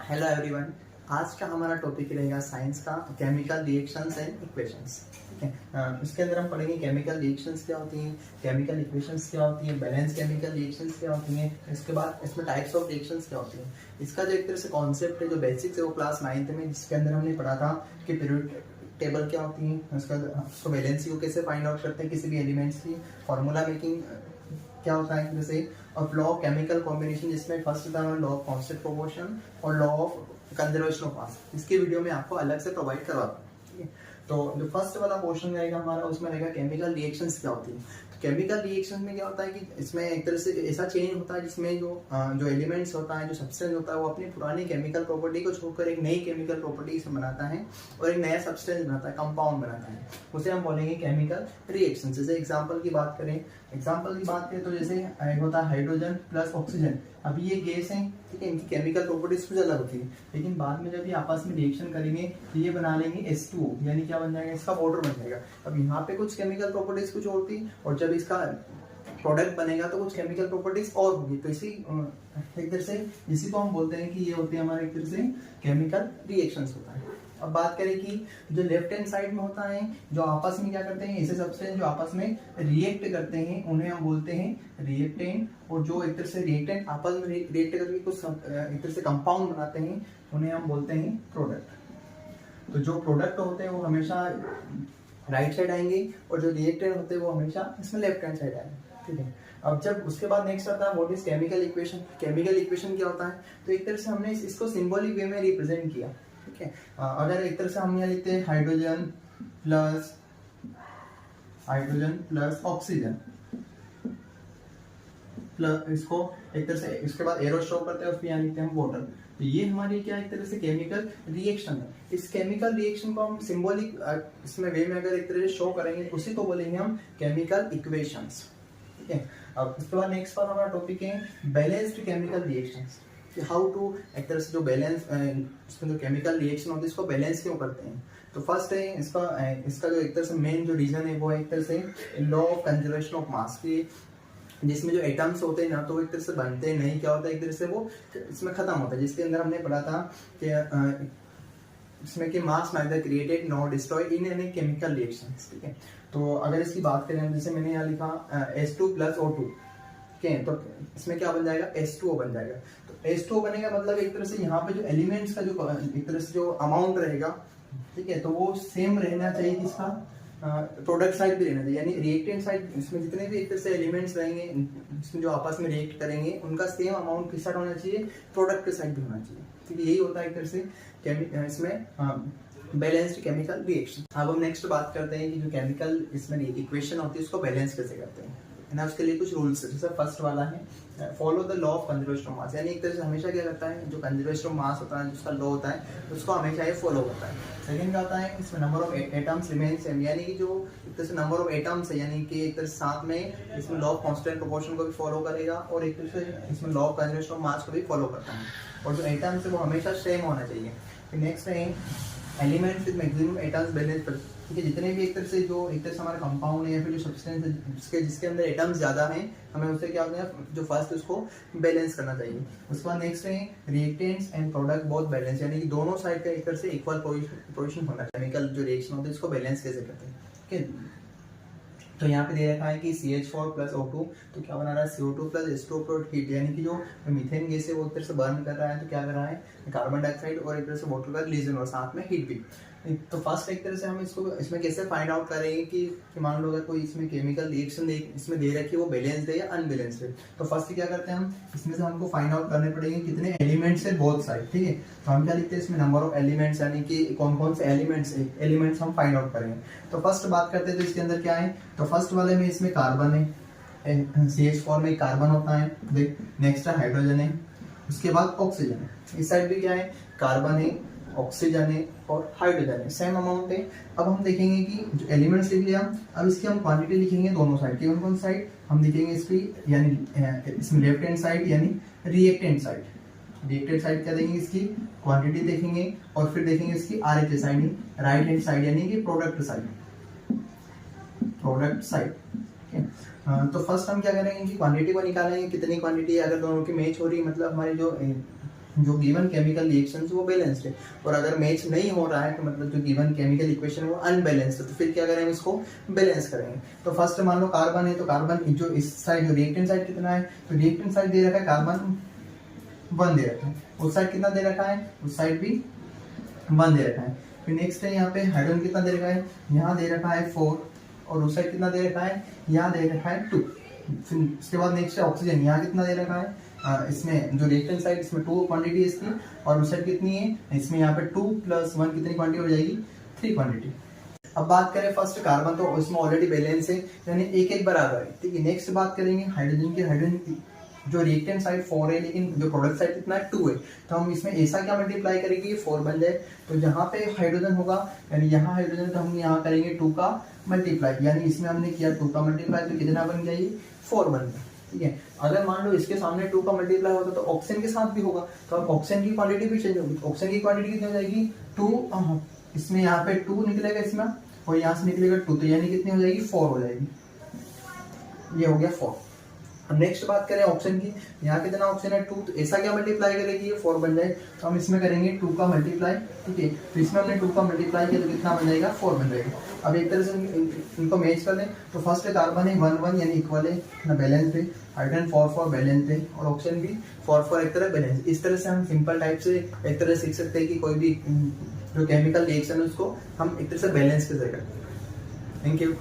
Hello everyone. आज का हमारा टॉपिक रहेगा साइंस का केमिकल रिएक्शंस एंड इक्वेशंस। ठीक है, इसके अंदर हम पढ़ेंगे केमिकल रिएक्शंस क्या होती हैं, केमिकल इक्वेशंस क्या होती हैं, बैलेंस केमिकल रिएक्शंस क्या होती हैं, इसके बाद इसमें टाइप्स ऑफ रिएक्शंस क्या होती हैं। इसका जो एक तरह से कॉन्सेप्ट है जो बेसिक्स है वो क्लास 9th में, जिसके अंदर हमने पढ़ा था कि पीरियोडिक टेबल क्या होती है, उसको वैलेंसी को कैसे फाइंड आउट करते हैं किसी भी एलिमेंट्स की, फार्मूला मेकिंग क्या होता है जैसे, और लॉ ऑफ केमिकल कॉम्बिनेशन जिसमें फर्स्ट था लॉ ऑफ कांस्टेंट प्रोपोर्शन और law of conservation of mass. इसके वीडियो में आपको अलग से प्रोवाइड करवाता हूँ। ठीक है, तो जो फर्स्ट वाला पोर्शन रहेगा हमारा उसमें रहेगा केमिकल रिएक्शंस क्या होती है। तो केमिकल रिएक्शन में क्या होता है कि इसमें एक तरह से ऐसा चेंज होता है जिसमें जो एलिमेंट्स होता है, जो सब्सटेंस होता है, वो अपनी पुरानी केमिकल प्रॉपर्टी को छोड़कर एक नई केमिकल प्रॉपर्टी से बनाता है और एक नया सब्सटेंस बनाता है, कंपाउंड बनाता है। उसे हम बोलेंगे केमिकल रिएक्शन। जैसे एग्जाम्पल की बात करें तो जैसे होता है हाइड्रोजन प्लस ऑक्सीजन। अभी ये गैस है, ठीक है, इनकी केमिकल प्रॉपर्टीज कुछ अलग होती है, लेकिन बाद में जब ये आपस में रिएक्शन करेंगे तो ये बना लेंगे H2O, यानी क्या बन जाएगा, इसका वाटर बन जाएगा। अब यहाँ पे कुछ केमिकल प्रॉपर्टीज कुछ और थी और जब इसका प्रोडक्ट बनेगा तो कुछ केमिकल प्रॉपर्टीज और होगी। तो एक तरह से इसी को हम बोलते हैं कि ये होते हैं हमारे एक तरह से केमिकल रिएक्शंस होता है। अब बात करें कि जो लेफ्ट हैंड साइड में होता है, जो आपस में क्या करते हैं, ऐसे सब्सटेंस जो आपस में रिएक्ट करते हैं उन्हें हम बोलते हैं रिएक्टेंट, और जो एक तरह से रिएक्टेंट आपस में रिएक्ट करके कुछ एक तरह से कंपाउंड बनाते हैं उन्हें हम बोलते हैं प्रोडक्ट। तो जो प्रोडक्ट होते हैं वो हमेशा राइट साइड आएंगे और जो रिएक्टेंट होते हैं वो हमेशा इसमें लेफ्ट हैंड साइड आएंगे। ठीक है, अब जब उसके बाद नेक्स्ट आता है what is chemical equation. Chemical equation क्या होता है, तो एक तरह से हमने इसको सिंबॉलिक वे में रिप्रेजेंट किया। ठीक है, अगर एक तरह से हम यहाँ लिखते हैं हाइड्रोजन प्लस ऑक्सीजन प्लस, इसको एक तरह से इसके बाद एरो शो करते हैं और फिर यहाँ लिखते हैं वाटर। तो ये हमारी क्या एक तरह से केमिकल रिएक्शन है। इस केमिकल रिएक्शन को हम सिंबॉलिक इसमें वे में अगर एक तरह से शो करेंगे उसी को बोलेंगे हम केमिकल इक्वेशंस। ठीक है, अब इसके बाद नेक्स्ट पर हमारा टॉपिक है balanced chemical reactions. How to एक तरह से जो बैलेंस इसमें जो केमिकल रिएक्शन होती है इसको बैलेंस क्यों करते हैं। तो फर्स्ट है इसका जो एक तरह से मेन जो रीजन है वो एक तरह से law of conservation of mass की, जिसमें जो एटम्स होते हैं ना तो वो एक तरह से बनते हैं नहीं, क्या होता है एक तरह से वो इसमें खत्म होता है, जिसके अंदर हमने पढ़ा था कि इसमें कि mass neither created nor destroyed in any chemical reactions. ठीक है, तो अगर इसकी बात करें जैसे मैंने यहाँ लिखा H2 प्लस O2, ठीक है, तो इसमें क्या बन जाएगा, H2O बन जाएगा। तो H2O बनेगा मतलब एक तरह से यहाँ पे जो एलिमेंट्स का जो एक तरह से जो अमाउंट रहेगा, ठीक है, तो वो सेम रहना चाहिए किसका, प्रोडक्ट साइड भी रहना चाहिए, यानी रिएक्टेंट साइड इसमें जितने भी एक तरह से एलिमेंट्स रहेंगे इसमें जो आपस में रिएक्ट करेंगे उनका सेम अमाउंट किस साइड होना चाहिए, प्रोडक्ट के साइड भी होना चाहिए। ठीक है, यही होता है एक तरह से इसमें बैलेंस्ड केमिकल रिएक्शन। अब हम नेक्स्ट बात करते हैं कि जो केमिकल इसमें इक्वेशन होती है उसको बैलेंस कैसे करते हैं ना। उसके लिए कुछ रूल्स है। जैसे फर्स्ट वाला है follow the law of conservation of mass, यानी एक तरह से हमेशा क्या करता है, जो कंजर्वेशन ऑफ मास होता है जिसका लॉ होता है उसको हमेशा ये फॉलो करता है। सेकंड क्या होता है, इसमें number of atoms remain same, यानी कि जो एक तरह से नंबर ऑफ एटम्स है, यानी कि एक तरह से साथ में इसमें लॉ ऑफ कांस्टेंट प्रोपोर्शन को भी फॉलो करेगा और एक तरह से इसमें law of conservation of mass को भी फॉलो करता है, और जो एटम्स है वो हमेशा सेम होना चाहिए। फिर नेक्स्ट है elements with maximum atoms balance. ठीक है, जितने भी एक तरह से जो एक तरह से हमारा कंपाउंड है या फिर जो सब्सटेंस है जिसके अंदर एटम्स ज्यादा हैं, हमें उससे क्या होता है जो फर्स्ट उसको बैलेंस करना चाहिए। उसके बाद नेक्स्ट है reactants and product both balance, यानी कि दोनों साइड का एक तरह से इक्वल पोजीशन होना चाहिए। केमिकल जो रिएक्शन होते हैं इसको बैलेंस कैसे करते हैं। ठीक है, तो यहाँ पे दे रखा है कि CH4 प्लस O2, तो क्या बना रहा है CO2 plus H2O plus heat, यानी कि जो मीथेन गैस है वो एक तरह से बर्न कर रहा है, तो क्या कर रहा है कार्बन डाइऑक्साइड और एक तरह से वाटर का रिलीजन और साथ में हीट भी। तो फर्स्ट एक तरह से हम इसको इसमें कैसे फाइंड आउट करेंगे कि मान लो अगर कोई इसमें केमिकल रिएक्शन इसमें दे रखी है वो बैलेंस्ड है या अनबैलेंस्ड है। तो फर्स्ट क्या करते हैं हम इसमें से हमको फाइंड आउट करने पड़ेंगे कितने एलिमेंट्स है बोथ साइड। ठीक है, तो हम क्या लिखते हैं इसमें नंबर ऑफ एलिमेंट्स, यानी कि कौन कौन से एलिमेंट्स हम फाइंड आउट करेंगे। तो फर्स्ट बात करते हैं तो इसके अंदर क्या है, तो फर्स्ट वाले में इसमें कार्बन है, CH4 में कार्बन होता है, देख नेक्स्ट है हाइड्रोजन है, उसके बाद ऑक्सीजन है, इस साइड भी क्या है कार्बन है, ऑक्सीजन है और हाइड्रोजन है, सेम अमाउंट है। अब हम देखेंगे कि जो एलिमेंट्स लिख लिया, अब इसकी हम क्वांटिटी लिखेंगे दोनों साइड की। कौन साइड हम लिखेंगे इसकी, यानी इसमें लेफ्ट हैंड साइड यानी रिएक्टेंट साइड। रिएक्टेंट साइड क्या देंगे, इसकी क्वांटिटी देखेंगे और फिर देखेंगे इसकी RH side, right hand side यानी कि प्रोडक्ट साइड। तो फर्स्ट हम क्या करेंगे कि क्वांटिटी को निकालेंगे, कितनी क्वांटिटी है, अगर दोनों की मैच हो रही मतलब हमारी जो जो गिवन केमिकल रिएक्शन वो बैलेंस्ड है, और अगर मैच नहीं हो रहा है तो मतलब जो गिवन केमिकल इक्वेशन है वो अनबैलेंस्ड है, तो फिर क्या करेंगे, इसको बैलेंस करेंगे। तो फर्स्ट मान लो कार्बन है, तो कार्बन जो इस साइड जो रिएक्टेंट साइड कितना है, तो रिएक्टेंट साइड दे रखा है कार्बन 1 दे रखा है, उस साइड कितना दे रखा है, उस साइड भी 1 दे रखा है। फिर नेक्स्ट है यहाँ पे हाइड्रोजन कितना दे रखा है, यहाँ दे रखा है 4, और उस साइड कितना दे रखा है, यहाँ दे रखा है 2। फिर उसके बाद नेक्स्ट है ऑक्सीजन, यहाँ कितना दे रखा है, इसमें जो रिएक्टेंट साइड इसमें 2 क्वांटिटी है इसकी, और उस साइड कितनी है, इसमें यहाँ पे 2 + 1 कितनी क्वांटिटी हो जाएगी, 3 क्वांटिटी। अब बात करें फर्स्ट कार्बन, तो इसमें ऑलरेडी बैलेंस है, यानी एक बराबर है, ठीक है। नेक्स्ट बात करेंगे हाइड्रोजन की, हाइड्रोजन जो रिएक्टेंट साइड 4 है लेकिन जो प्रोडक्ट साइड कितना है 2 है, तो हम इसमें ऐसा क्या मल्टीप्लाई करेंगे, 4 बन जाए, तो जहाँ पे हाइड्रोजन होगा यानी यहाँ हाइड्रोजन, तो हम यहाँ करेंगे 2 का मल्टीप्लाई, यानी इसमें हमने किया 2 का मल्टीप्लाई, तो कितना बन गया, ये 4 बन गया, ठीक है। अगर मान लो इसके सामने 2 का मल्टीप्लाई होता तो ऑक्सीजन के साथ भी होगा, तो अब ऑक्सीजन की क्वांटिटी भी चेंज होगी। ऑक्सीजन की क्वांटिटी कितनी हो जाएगी, 2, इसमें यहाँ पे 2 निकलेगा इसमें, और यहाँ से निकलेगा 2, तो यानी कितनी हो जाएगी, 4 हो जाएगी, ये हो गया 4। अब नेक्स्ट बात करें ऑप्शन की, यहाँ कितना ऑप्शन है 2, तो ऐसा क्या मल्टीप्लाई करेगी, ये 4 बन जाए, तो हम इसमें करेंगे 2 का मल्टीप्लाई, ठीक है। तो इसमें हमने 2 का मल्टीप्लाई किया तो कितना बन जाएगा, 4 बन जाएगा। अब एक तरह से इनको मैच कर लें, तो फर्स्ट कार्बन है 1 1 यानी इक्वल है ना, बैलेंस है, हाइड्रोजन 4 4 बैलेंस है, और ऑक्सीजन भी 4 4 एक तरह बैलेंस। इस तरह से हम सिंपल टाइप से एक तरह सीख सकते हैं कि कोई भी जो केमिकल रिएक्शन है उसको हम एक तरह से बैलेंस कैसे करते हैं। Thank you.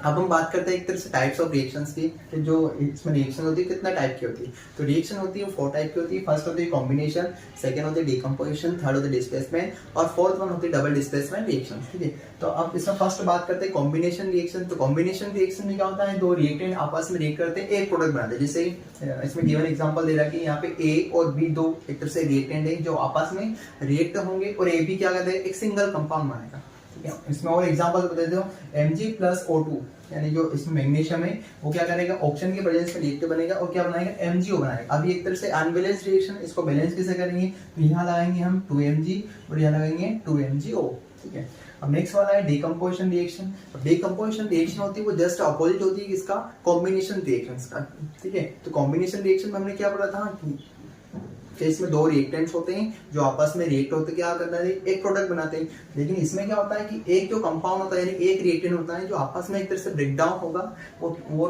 अब हम बात करते हैं एक तरह से टाइप्स ऑफ रिएक्शंस की, कि जो इसमें रिएक्शन होती है कितना टाइप की होती है। तो रिएक्शन होती है 4 टाइप की होती है। फर्स्ट होती है कॉम्बिनेशन, सेकंड होती है डिकम्पोजिशन, थर्ड होती है डिस्प्लेसमेंट, और फोर्थ वन होती है डबल डिस्प्लेसमेंट रिएक्शन, ठीक है। तो अब इसमें फर्स्ट बात करते हैं कॉम्बिनेशन रिएक्शन। तो कॉम्बिनेशन रिएक्शन में क्या होता है, दो रिएक्टेंट आपस में रिएक्ट करते हैं, एक प्रोडक्ट बनाते हैं। जैसे इसमें गिवन एग्जांपल दे रहा है कि यहाँ पे ए और बी दो एक तरह से रिएक्टेंट है जो आपस में रिएक्ट होंगे, और ए बी क्या करते हैं, एक सिंगल कंपाउंड बनाएगा, ठीक है। इसमें और एग्जांपल बता देता हूँ, Mg + O2 यानी जो इसमें मैग्नीशियम है वो क्या करेगा, ऑक्सीजन के प्रेजेंस में रिएक्ट बनेगा और क्या बनाएगा, MgO बनाएगा। अब ये एक तरह से अनबैलेंस्ड रिएक्शन, इसको बैलेंस कैसे करेंगे, तो यहाँ लगाएंगे हम 2Mg और यहाँ लगाएंगे 2MgO, ठीक है। अब नेक्स्ट वाला है डिकम्पोजिशन रिएक्शन। डिकम्पोजिशन रिएक्शन होती है वो जस्ट अपोजिट होती है इसका कॉम्बिनेशन रिएक्शंस का, ठीक है। तो कॉम्बिनेशन रिएक्शन में हमने क्या पढ़ा था कि इसमें दो रिएक्टेंट्स होते हैं जो आपस में रिएक्ट होते क्या करते हैं, एक प्रोडक्ट बनाते हैं। लेकिन इसमें क्या होता है कि एक जो कंपाउंड होता है यानी एक रिएक्टेंट होता है जो आपस में एक तरह से ब्रेक डाउन होगा, वो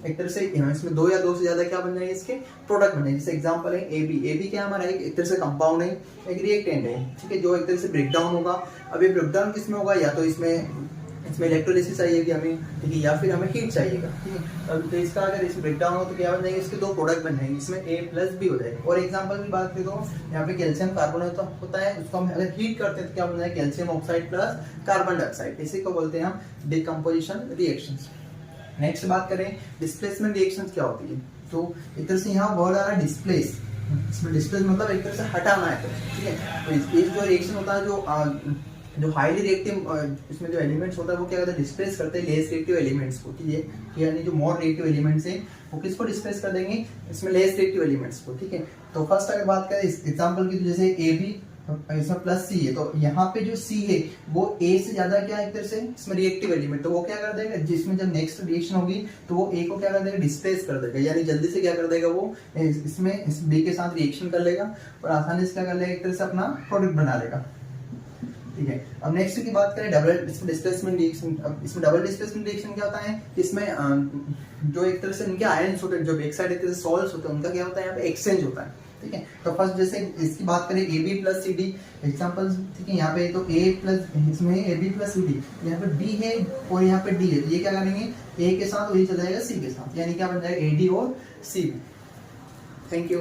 एक तरह से इसमें दो या दो से ज्यादा क्या बन जाएंगे, इसके प्रोडक्ट बन जाएंगे। जैसे एग्जांपल है AB क्या हमारा एक तरह से कंपाउंड है, एक रिएक्टेंट है, ठीक है, जो एक तरह से ब्रेक डाउन होगा। अब ये ब्रेक डाउन किसमें होगा, या तो इसमें इलेक्ट्रोलिसिस चाहिएगी हमें, ठीक है, या फिर हमें हीट चाहिएगा, ठीक है। तो इसका अगर इसमें ब्रेकडाउन हो तो क्या बन जाएंगे, इसके दो प्रोडक्ट बन जाएंगे, इसमें A + B हो जाएगा। और एग्जांपल की बात करें तो यहाँ पे कैल्शियम कार्बोनेट होता है, उसको हम अगर हीट करते हैं तो क्या बन जाएगा, कैल्शियम ऑक्साइड + कार्बन डाइऑक्साइड, इसी को बोलते हैं हम डिकम्पोजिशन रिएक्शंस। नेक्स्ट बात करें डिस्प्लेसमेंट रिएक्शंस क्या होती है। तो एक तरह से यहाँ वर्ड आ रहा है डिस्प्लेस, इसमें डिस्प्लेस मतलब एक तरह से हटाना है, ठीक है। तो इस जो रिएक्शन होता है जो हाईली रिएक्टिव इसमें जो एलिमेंट्स होता है वो क्या करते हैं, डिस्प्लेस करते हैं लेस रिएक्टिव एलिमेंट्स को, ठीक है। यानी जो मोर रिएक्टिव एलिमेंट्स हैं वो किसको डिस्प्लेस कर देंगे, इसमें लेस रिएक्टिव एलिमेंट्स को, ठीक है। तो फर्स्ट अगर बात करें इस एग्जांपल की, तो जैसे AB इसमें +C है, तो यहाँ पे जो C है वो A से ज्यादा क्या है एक तरह से इसमें रिएक्टिव एलिमेंट, तो वो क्या कर देगा, जिसमें जब नेक्स्ट रिएक्शन होगी तो वो A को क्या कर देगा, डिस्प्लेस कर देगा, यानी जल्दी से क्या कर देगा, वो इसमें इस B के साथ रिएक्शन कर लेगा और आसानी से क्या कर लेगा, एक तरह से अपना प्रोडक्ट बना लेगा, ठीक है। अब नेक्स्ट की बात करें डबल डिस्प्लेसमेंट रिएक्शन। अब इसमें डबल डिस्प्लेसमेंट रिएक्शन क्या होता है, इसमें जो एक तरह से इनके आयंस होते हैं, जो बैक साइड एक तरह से सॉल्ट्स होते हैं, उनका क्या होता है यहाँ पे एक्सचेंज होता है, ठीक है। तो फर्स्ट जैसे इसकी बात करें AB + CD एग्जांपल, ठीक है। यहाँ पे तो इसमें AB + CD, यहाँ पे B है और यहाँ पे D है, ये क्या करेंगे, A के साथ और ये चला जाएगा C के साथ, यानी क्या बन जाएगा AD और C। Thank you.